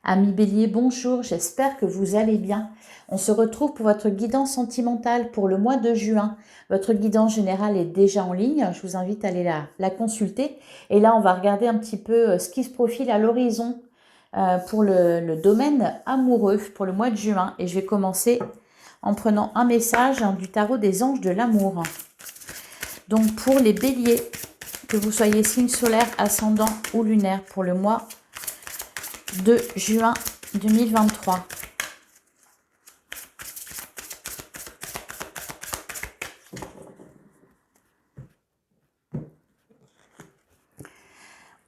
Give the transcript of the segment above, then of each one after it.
Amis Bélier, bonjour, j'espère que vous allez bien. On se retrouve pour votre guidance sentimentale pour le mois de juin. Votre guidance générale est déjà en ligne, je vous invite à aller la consulter. Et là, on va regarder un petit peu ce qui se profile à l'horizon pour le domaine amoureux pour le mois de juin. Et je vais commencer en prenant un message du tarot des anges de l'amour. Donc pour les Béliers, que vous soyez signe solaire, ascendant ou lunaire pour le mois de juin 2023.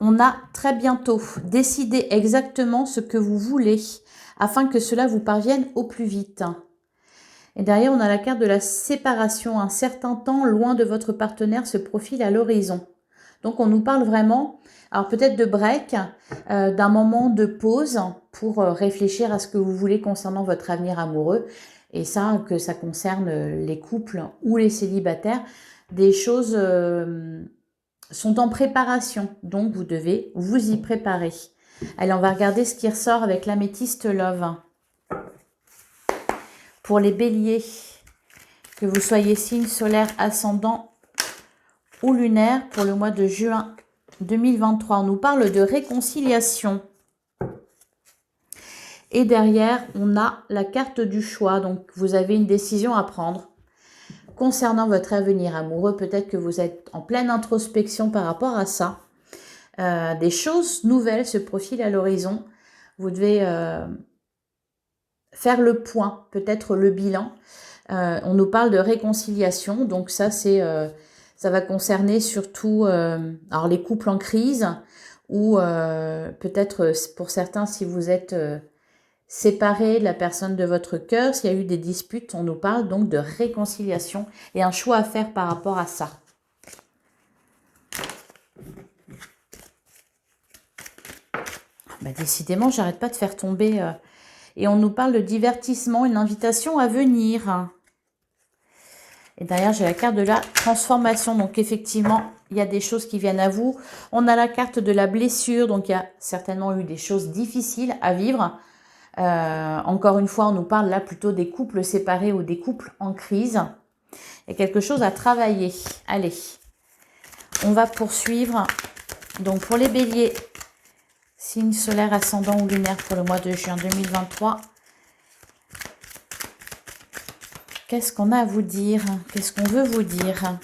On a très bientôt décidé exactement ce que vous voulez afin que cela vous parvienne au plus vite. Et derrière, on a la carte de la séparation. Un certain temps loin de votre partenaire se profile à l'horizon. Donc, on nous parle vraiment, alors peut-être de break, d'un moment de pause pour réfléchir à ce que vous voulez concernant votre avenir amoureux. Et ça, que ça concerne les couples ou les célibataires, des choses sont en préparation. Donc, vous devez vous y préparer. Allez, on va regarder ce qui ressort avec l'améthyste Love. Pour les Béliers, que vous soyez signe solaire, ascendant ou lunaire pour le mois de juin 2023. On nous parle de réconciliation. Et derrière, on a la carte du choix. Donc, vous avez une décision à prendre concernant votre avenir amoureux. Peut-être que vous êtes en pleine introspection par rapport à ça. Des choses nouvelles se profilent à l'horizon. Vous devez faire le point, peut-être le bilan. On nous parle de réconciliation. Donc, ça, ça va concerner surtout alors les couples en crise ou peut-être pour certains si vous êtes séparés de la personne de votre cœur, s'il y a eu des disputes, on nous parle donc de réconciliation et un choix à faire par rapport à ça. Bah, décidément, j'arrête pas de faire tomber et on nous parle de divertissement, une invitation à venir. Et derrière, j'ai la carte de la transformation. Donc, effectivement, il y a des choses qui viennent à vous. On a la carte de la blessure. Donc, il y a certainement eu des choses difficiles à vivre. Encore une fois, on nous parle là plutôt des couples séparés ou des couples en crise. Il y a quelque chose à travailler. Allez, on va poursuivre. Donc, pour les béliers, signe solaire, ascendant ou lunaire pour le mois de juin 2023. Qu'est-ce qu'on a à vous dire? Qu'est-ce qu'on veut vous dire?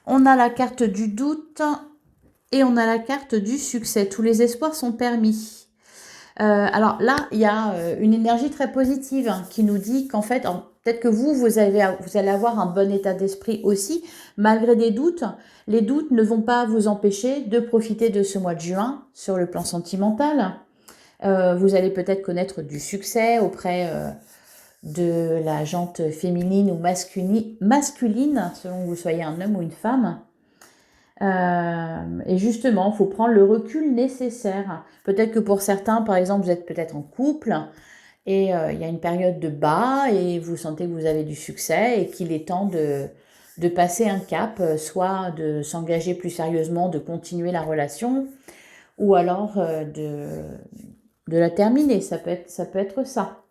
On a la carte du doute et on a la carte du succès. Tous les espoirs sont permis. Alors là, il y a une énergie très positive qui nous dit qu'en fait, peut-être que vous allez avoir un bon état d'esprit aussi, malgré des doutes. Les doutes ne vont pas vous empêcher de profiter de ce mois de juin sur le plan sentimental. Vous allez peut-être connaître du succès auprès de la jante féminine ou masculine, selon que vous soyez un homme ou une femme. Et justement, il faut prendre le recul nécessaire. Peut-être que pour certains, par exemple, vous êtes peut-être en couple et il y a une période de bas et vous sentez que vous avez du succès et qu'il est temps de passer un cap, soit de s'engager plus sérieusement, de continuer la relation ou alors de la terminer. Ça peut être ça.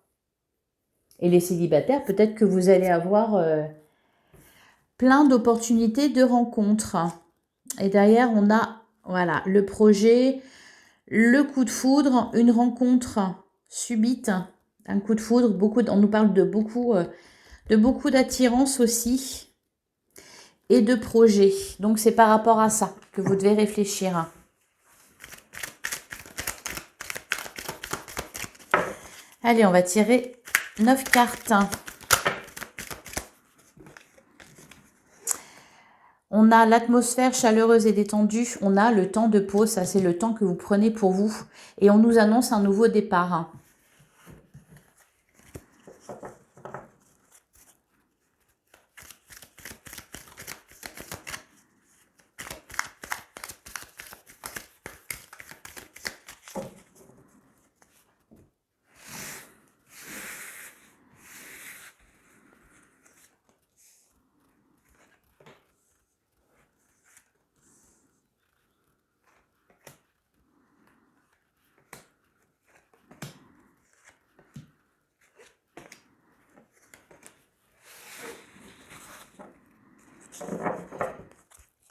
Et les célibataires, peut-être que vous allez avoir plein d'opportunités de rencontres. Et derrière, on a voilà, le projet, le coup de foudre, une rencontre subite, un coup de foudre. On nous parle de beaucoup d'attirance aussi et de projet. Donc, c'est par rapport à ça que vous devez réfléchir. Allez, on va tirer 9 cartes. On a l'atmosphère chaleureuse et détendue. On a le temps de pause. Ça, c'est le temps que vous prenez pour vous. Et on nous annonce un nouveau départ.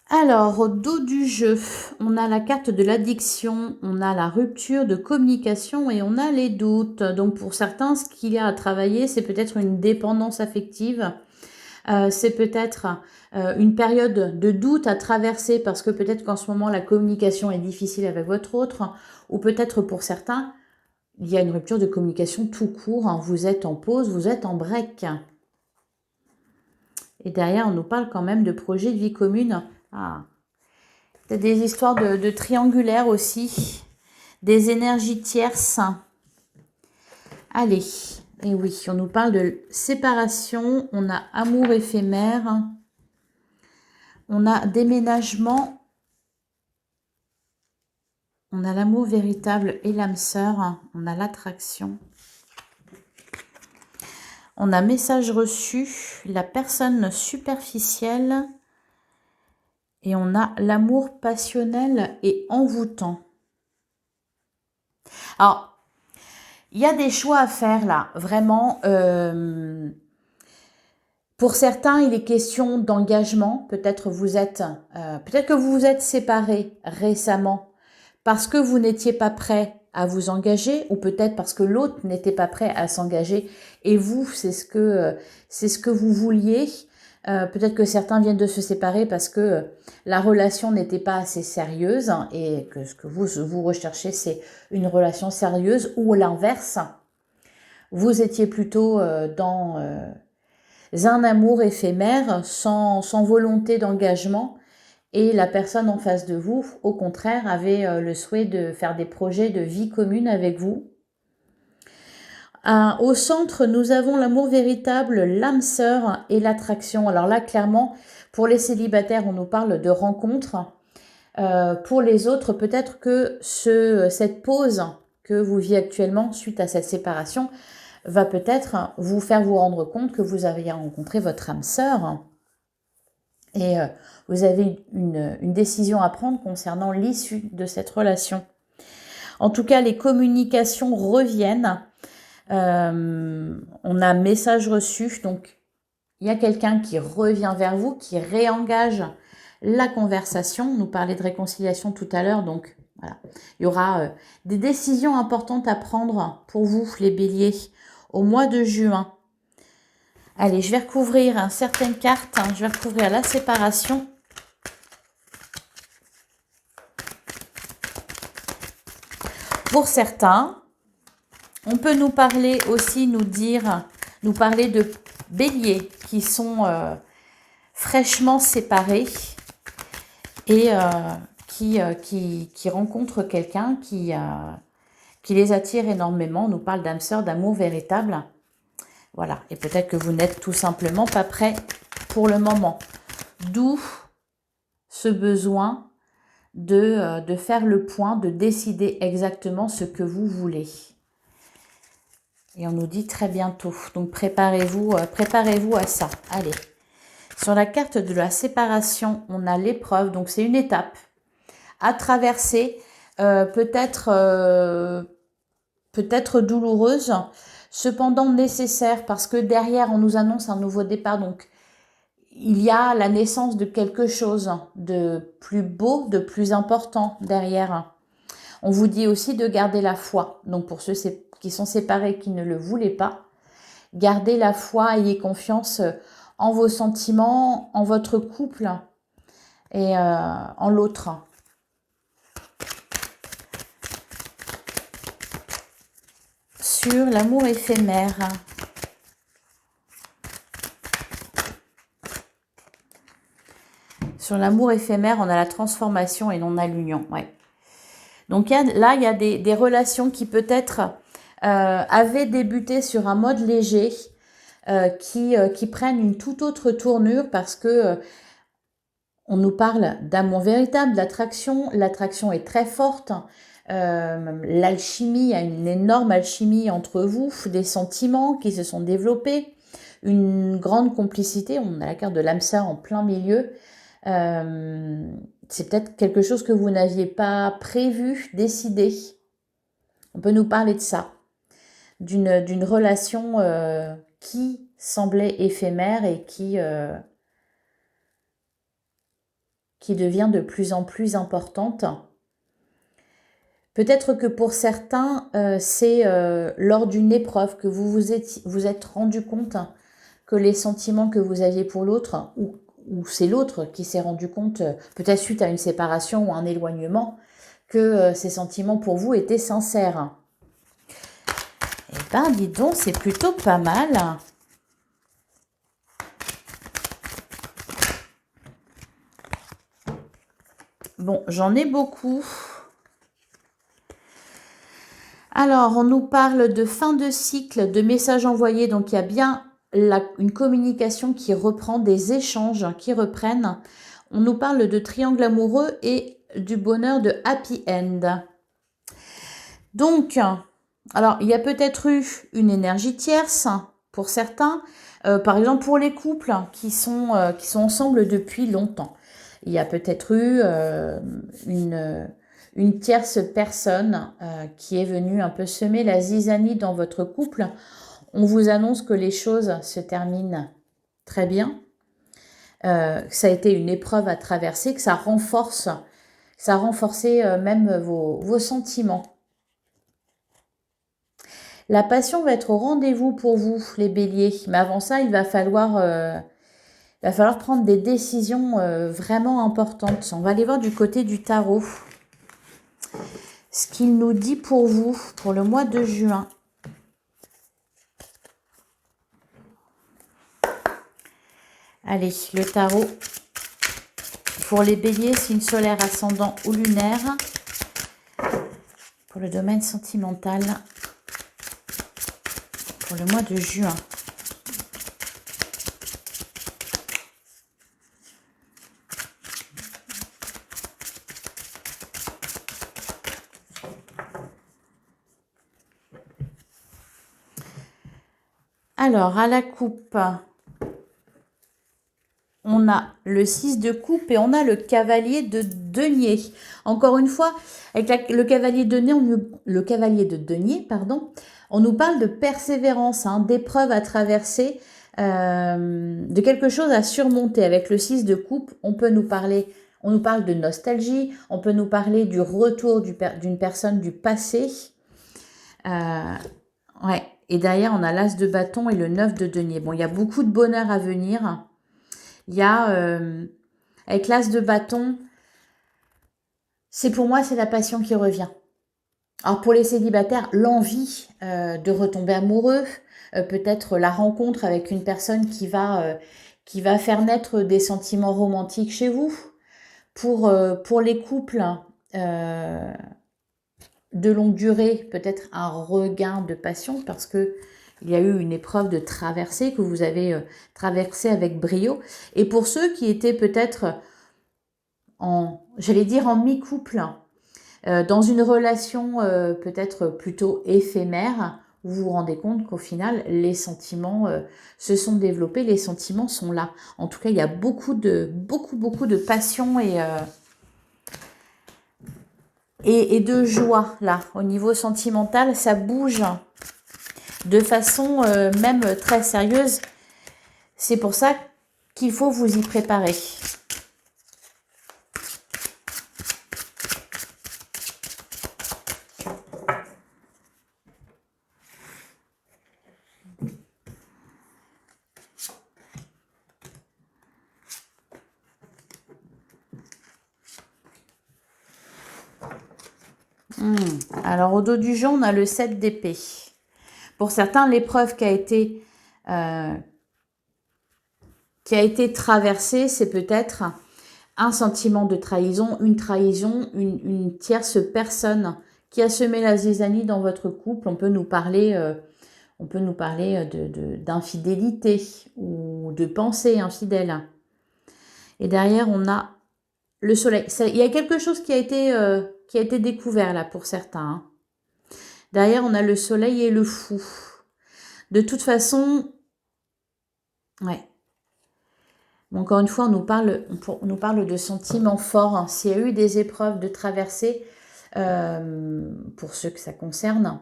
Alors, au dos du jeu, on a la carte de l'addiction, on a la rupture de communication et on a les doutes. Donc, pour certains, ce qu'il y a à travailler, c'est peut-être une dépendance affective. C'est peut-être une période de doute à traverser parce que peut-être qu'en ce moment, la communication est difficile avec votre autre. Ou peut-être pour certains, il y a une rupture de communication tout court. Hein. Vous êtes en pause, vous êtes en break. Et derrière, on nous parle quand même de projets de vie commune. Ah. Peut-être des histoires de triangulaires aussi. Des énergies tierces. Allez. Et oui, on nous parle de séparation. On a amour éphémère. On a déménagement. On a l'amour véritable et l'âme sœur. On a l'attraction. On a message reçu. La personne superficielle. Et on a l'amour passionnel et envoûtant. Alors, il y a des choix à faire là, vraiment. Pour certains, il est question d'engagement. Peut-être peut-être que vous vous êtes séparés récemment parce que vous n'étiez pas prêt à vous engager, ou peut-être parce que l'autre n'était pas prêt à s'engager et vous, c'est ce que vous vouliez. Peut-être que certains viennent de se séparer parce que la relation n'était pas assez sérieuse et que ce que vous recherchez, c'est une relation sérieuse, ou l'inverse. Vous étiez plutôt dans un amour éphémère, sans volonté d'engagement, et la personne en face de vous, au contraire, avait le souhait de faire des projets de vie commune avec vous. Au centre, nous avons l'amour véritable, l'âme sœur et l'attraction. Alors là, clairement, pour les célibataires, on nous parle de rencontres. Pour les autres, peut-être que cette pause que vous vivez actuellement suite à cette séparation va peut-être vous faire vous rendre compte que vous avez rencontré votre âme sœur. Et vous avez une décision à prendre concernant l'issue de cette relation. En tout cas, les communications reviennent. On a message reçu, donc il y a quelqu'un qui revient vers vous, qui réengage la conversation. On nous parlait de réconciliation tout à l'heure, donc voilà. Il y aura des décisions importantes à prendre pour vous, les béliers, au mois de juin. Allez, je vais recouvrir certaines cartes. Je vais recouvrir la séparation. Pour certains, on peut nous parler aussi, nous parler de béliers qui sont fraîchement séparés et qui rencontrent quelqu'un qui les attire énormément. On nous parle d'âme sœur, d'amour véritable. Voilà, et peut-être que vous n'êtes tout simplement pas prêt pour le moment. D'où ce besoin de faire le point, de décider exactement ce que vous voulez. Et on nous dit très bientôt. Donc préparez-vous à ça. Allez. Sur la carte de la séparation, on a l'épreuve. Donc c'est une étape à traverser, peut-être douloureuse, cependant nécessaire, parce que derrière, on nous annonce un nouveau départ. Donc il y a la naissance de quelque chose de plus beau, de plus important derrière. On vous dit aussi de garder la foi. Donc pour ceux qui sont séparés, qui ne le voulaient pas, gardez la foi, ayez confiance en vos sentiments, en votre couple et en l'autre. Sur l'amour éphémère. Sur l'amour éphémère, on a la transformation et on a l'union. Ouais. Donc là, il y a des relations qui peut-être avaient débuté sur un mode léger, qui prennent une toute autre tournure parce que on nous parle d'amour véritable, d'attraction. L'attraction est très forte. L'alchimie, il y a une énorme alchimie entre vous, des sentiments qui se sont développés, une grande complicité. On a la carte de l'âme sœur en plein milieu. C'est peut-être quelque chose que vous n'aviez pas prévu, décidé. On peut nous parler de ça, d'une relation qui semblait éphémère et qui qui devient de plus en plus importante. Peut-être que pour certains, c'est lors d'une épreuve que vous êtes rendu compte que les sentiments que vous aviez pour l'autre, ou c'est l'autre qui s'est rendu compte, peut-être suite à une séparation ou un éloignement, que ces sentiments pour vous étaient sincères. Eh ben, dis donc, c'est plutôt pas mal. Bon, j'en ai beaucoup. Alors, on nous parle de fin de cycle, de messages envoyés. Donc, il y a bien une communication qui reprend, des échanges qui reprennent. On nous parle de triangle amoureux et du bonheur de happy end. Donc, alors, il y a peut-être eu une énergie tierce pour certains. Par exemple, pour les couples qui sont ensemble depuis longtemps. Il y a peut-être eu une tierce personne qui est venue un peu semer la zizanie dans votre couple. On vous annonce que les choses se terminent très bien, que ça a été une épreuve à traverser, que ça a renforcé même vos sentiments. La passion va être au rendez-vous pour vous, les béliers. Mais avant ça, il va falloir prendre des décisions vraiment importantes. On va aller voir du côté du tarot ce qu'il nous dit pour vous, pour le mois de juin. Allez, le tarot. Pour les béliers, signe solaire, ascendant ou lunaire. Pour le domaine sentimental. Pour le mois de juin. Alors, à la coupe, on a le 6 de coupe et on a le cavalier de denier. Encore une fois, avec le cavalier de denier, on nous parle de persévérance, d'épreuves à traverser, de quelque chose à surmonter. Avec le 6 de coupe, on nous parle de nostalgie, on peut nous parler du retour d'une personne du passé. Ouais. Et derrière, on a l'as de bâton et le 9 de denier. Bon, il y a beaucoup de bonheur à venir. Il y a, avec l'as de bâton, pour moi, c'est la passion qui revient. Alors, pour les célibataires, l'envie de retomber amoureux, peut-être la rencontre avec une personne qui va faire naître des sentiments romantiques chez vous. Pour les couples de longue durée, peut-être un regain de passion parce que il y a eu une épreuve de traversée que vous avez traversée avec brio. Et pour ceux qui étaient peut-être en mi-couple, dans une relation peut-être plutôt éphémère, vous vous rendez compte qu'au final, les sentiments se sont développés, les sentiments sont là. En tout cas, il y a beaucoup de passion et de joie là. Au niveau sentimental, ça bouge de façon même très sérieuse. C'est pour ça qu'il faut vous y préparer. Alors, au dos du jeu, on a le 7 d'épée. Pour certains, l'épreuve qui a été traversée, c'est peut-être un sentiment de trahison, une tierce personne qui a semé la zizanie dans votre couple. On peut nous parler d'infidélité ou de pensée infidèle. Et derrière, on a le soleil. Il y a quelque chose qui a été découvert là pour certains. Derrière, on a le soleil et le fou. De toute façon, ouais. Encore une fois, on nous parle de sentiments forts. S'il y a eu des épreuves de traversée, pour ceux que ça concerne,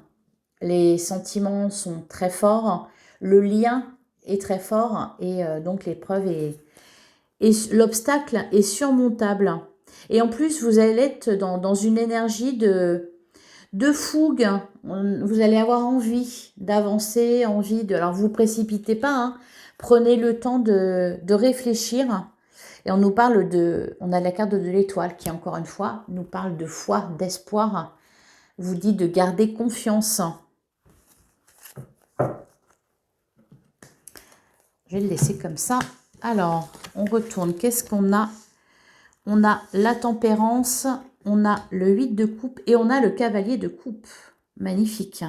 les sentiments sont très forts, le lien est très fort et donc l'épreuve est et l'obstacle est surmontable. Et en plus, vous allez être dans une énergie de fougue. Vous allez avoir envie d'avancer, envie de... Alors, vous ne précipitez pas, hein. Prenez le temps de réfléchir. Et on nous parle de... On a la carte de l'étoile qui, encore une fois, nous parle de foi, d'espoir. Vous dit de garder confiance. Je vais le laisser comme ça. Alors, on retourne. Qu'est-ce qu'on a? On a la tempérance, on a le 8 de coupe et on a le cavalier de coupe. Magnifique.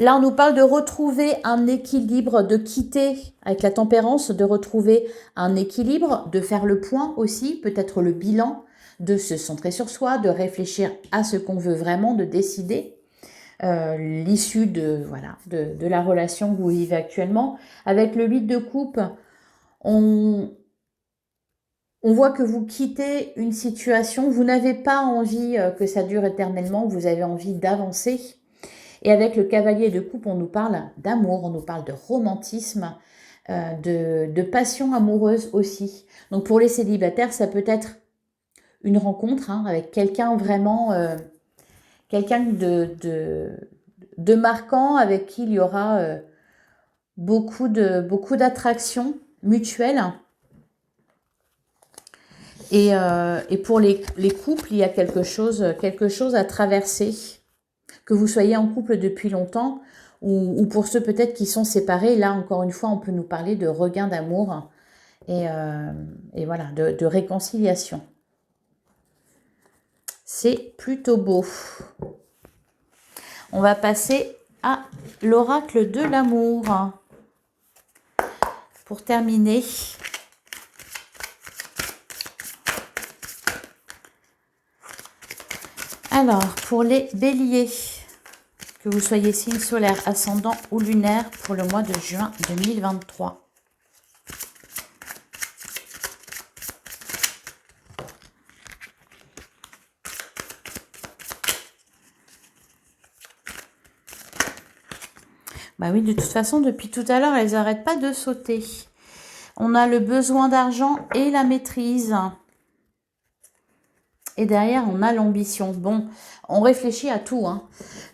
Là, on nous parle de retrouver un équilibre, de quitter avec la tempérance, de retrouver un équilibre, de faire le point aussi, peut-être le bilan, de se centrer sur soi, de réfléchir à ce qu'on veut vraiment, de décider l'issue de la relation que vous vivez actuellement. Avec le 8 de coupe, on voit que vous quittez une situation, vous n'avez pas envie que ça dure éternellement, vous avez envie d'avancer. Et avec le cavalier de coupe, on nous parle d'amour, on nous parle de romantisme, de passion amoureuse aussi. Donc pour les célibataires, ça peut être une rencontre avec quelqu'un vraiment, quelqu'un de marquant, avec qui il y aura beaucoup d'attractions mutuelles. Et pour les couples, il y a quelque chose à traverser. Que vous soyez en couple depuis longtemps ou pour ceux peut-être qui sont séparés, là encore une fois, on peut nous parler de regain d'amour et voilà, de réconciliation. C'est plutôt beau. On va passer à l'oracle de l'amour. Pour terminer, alors, pour les béliers, que vous soyez signe solaire, ascendant ou lunaire pour le mois de juin 2023. Bah oui, de toute façon, depuis tout à l'heure, elles n'arrêtent pas de sauter. On a le besoin d'argent et la maîtrise. Et derrière, on a l'ambition. Bon, on réfléchit à tout.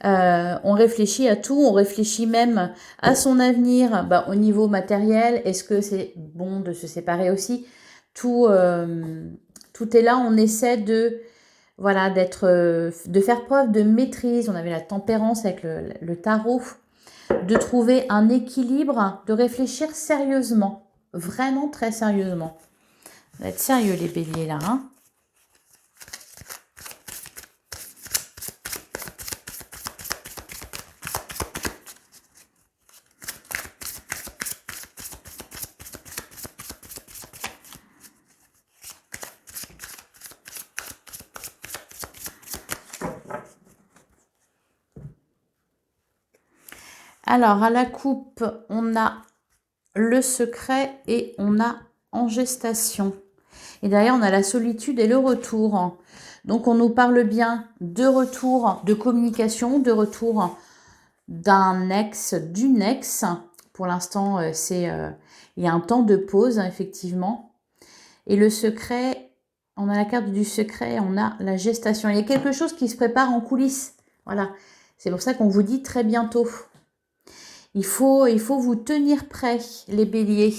On réfléchit à tout. On réfléchit même à son avenir au niveau matériel. Est-ce que c'est bon de se séparer aussi? Tout est là. On essaie de faire preuve de maîtrise. On avait la tempérance avec le tarot. De trouver un équilibre, de réfléchir sérieusement. Vraiment très sérieusement. On va être sérieux les béliers là. Alors, à la coupe, on a le secret et on a en gestation. Et derrière, on a la solitude et le retour. Donc, on nous parle bien de retour, de communication, de retour d'un ex, d'une ex. Pour l'instant, il y a un temps de pause, effectivement. Et le secret, on a la carte du secret, on a la gestation. Il y a quelque chose qui se prépare en coulisses. Voilà, c'est pour ça qu'on vous dit très bientôt. Il faut vous tenir prêts, les béliers.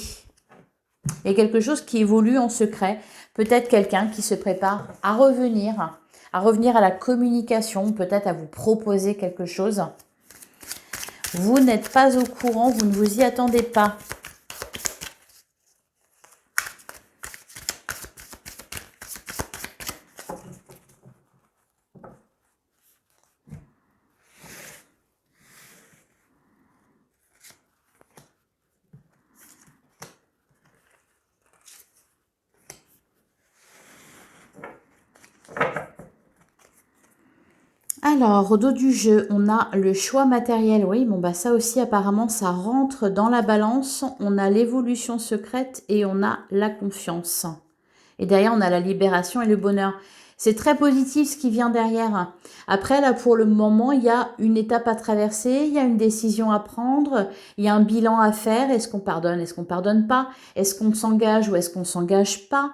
Il y a quelque chose qui évolue en secret. Peut-être quelqu'un qui se prépare à revenir à la communication, peut-être à vous proposer quelque chose. Vous n'êtes pas au courant, vous ne vous y attendez pas. Alors, au dos du jeu, on a le choix matériel. Oui, bon, ça aussi, apparemment, ça rentre dans la balance. On a l'évolution secrète et on a la confiance. Et derrière, on a la libération et le bonheur. C'est très positif ce qui vient derrière. Après, là, pour le moment, il y a une étape à traverser, il y a une décision à prendre, il y a un bilan à faire. Est-ce qu'on pardonne, est-ce qu'on pardonne pas? Est-ce qu'on s'engage ou est-ce qu'on s'engage pas?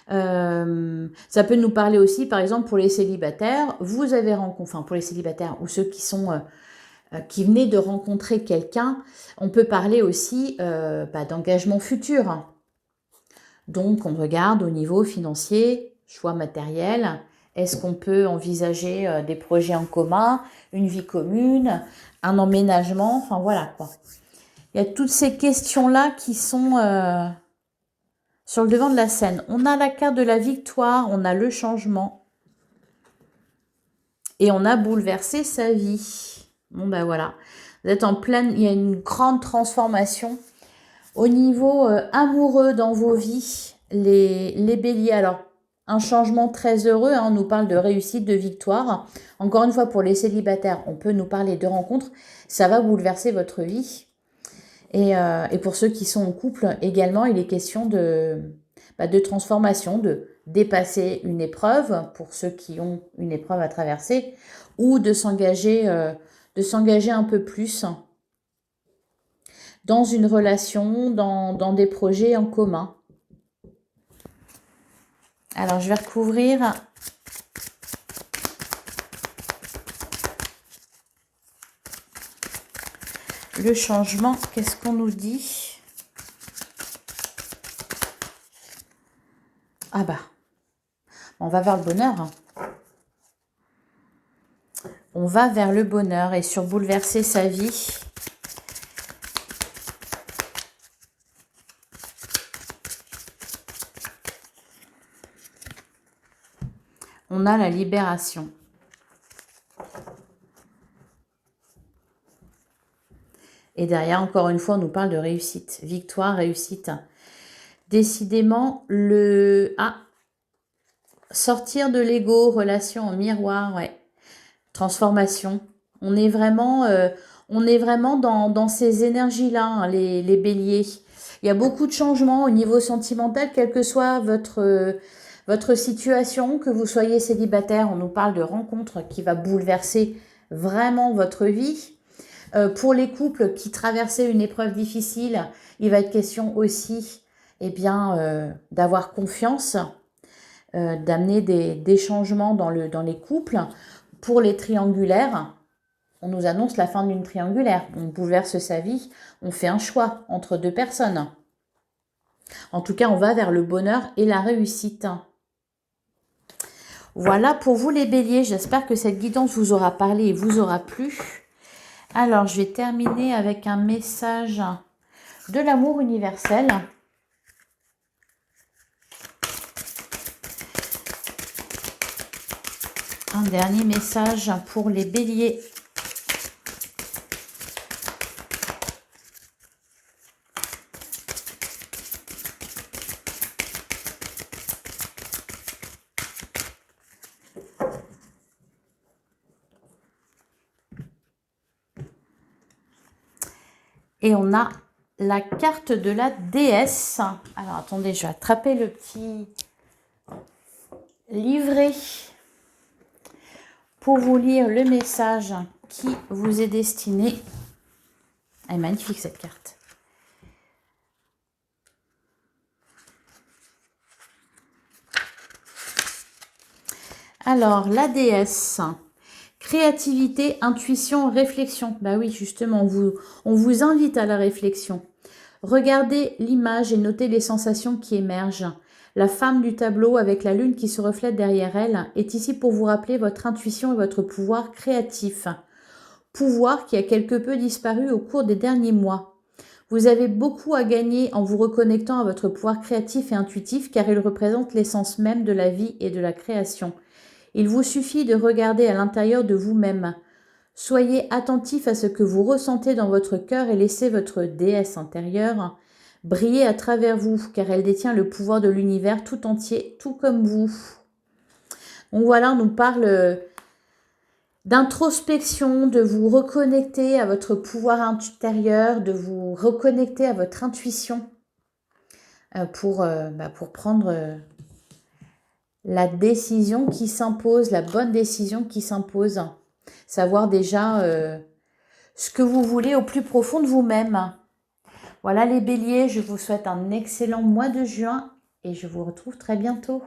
Ça peut nous parler aussi, par exemple, pour les célibataires. Vous avez rencontré, enfin, pour les célibataires ou ceux qui sont qui venaient de rencontrer quelqu'un, on peut parler aussi d'engagement futur. Donc, on regarde au niveau financier, choix matériel. Est-ce qu'on peut envisager des projets en commun, une vie commune, un emménagement? Enfin, voilà, quoi. Il y a toutes ces questions-là qui sont sur le devant de la scène. On a la carte de la victoire, on a le changement. Et on a bouleversé sa vie. Bon, ben voilà. Vous êtes en pleine... Il y a une grande transformation. Au niveau amoureux dans vos vies, les béliers, alors un changement très heureux, hein, on nous parle de réussite, de victoire. Encore une fois, pour les célibataires, on peut nous parler de rencontres. Ça va bouleverser votre vie. Et pour ceux qui sont en couple, également, il est question de transformation, de dépasser une épreuve, pour ceux qui ont une épreuve à traverser, ou de s'engager un peu plus dans une relation, dans des projets en commun. Alors, je vais recouvrir le changement. Qu'est-ce qu'on nous dit? Ah bah, on va vers le bonheur. On va vers le bonheur et sur bouleverser sa vie. On a la libération. Et derrière, encore une fois, on nous parle de réussite. Victoire, réussite. Décidément, sortir de l'ego, relation en miroir, ouais. Transformation. On est vraiment dans ces énergies-là, hein, les béliers. Il y a beaucoup de changements au niveau sentimental, quelle que soit votre situation, que vous soyez célibataire, on nous parle de rencontres qui va bouleverser vraiment votre vie. Pour les couples qui traversaient une épreuve difficile, il va être question aussi d'avoir confiance, d'amener des changements dans les couples. Pour les triangulaires, on nous annonce la fin d'une triangulaire. On bouleverse sa vie, on fait un choix entre deux personnes. En tout cas, on va vers le bonheur et la réussite. Voilà pour vous les béliers. J'espère que cette guidance vous aura parlé et vous aura plu. Alors, je vais terminer avec un message de l'amour universel. Un dernier message pour les béliers. Et on a la carte de la déesse. Alors, attendez, je vais attraper le petit livret pour vous lire le message qui vous est destiné. Elle est magnifique, cette carte. Alors, la déesse... Créativité, intuition, réflexion. Bah oui, justement, on vous invite à la réflexion. Regardez l'image et notez les sensations qui émergent. La femme du tableau avec la lune qui se reflète derrière elle est ici pour vous rappeler votre intuition et votre pouvoir créatif. Pouvoir qui a quelque peu disparu au cours des derniers mois. Vous avez beaucoup à gagner en vous reconnectant à votre pouvoir créatif et intuitif car il représente l'essence même de la vie et de la création. Il vous suffit de regarder à l'intérieur de vous-même. Soyez attentif à ce que vous ressentez dans votre cœur et laissez votre déesse intérieure briller à travers vous, car elle détient le pouvoir de l'univers tout entier, tout comme vous. Donc voilà, on nous parle d'introspection, de vous reconnecter à votre pouvoir intérieur, de vous reconnecter à votre intuition pour prendre la décision qui s'impose, la bonne décision qui s'impose. Savoir déjà ce que vous voulez au plus profond de vous-même. Voilà les béliers, je vous souhaite un excellent mois de juin et je vous retrouve très bientôt.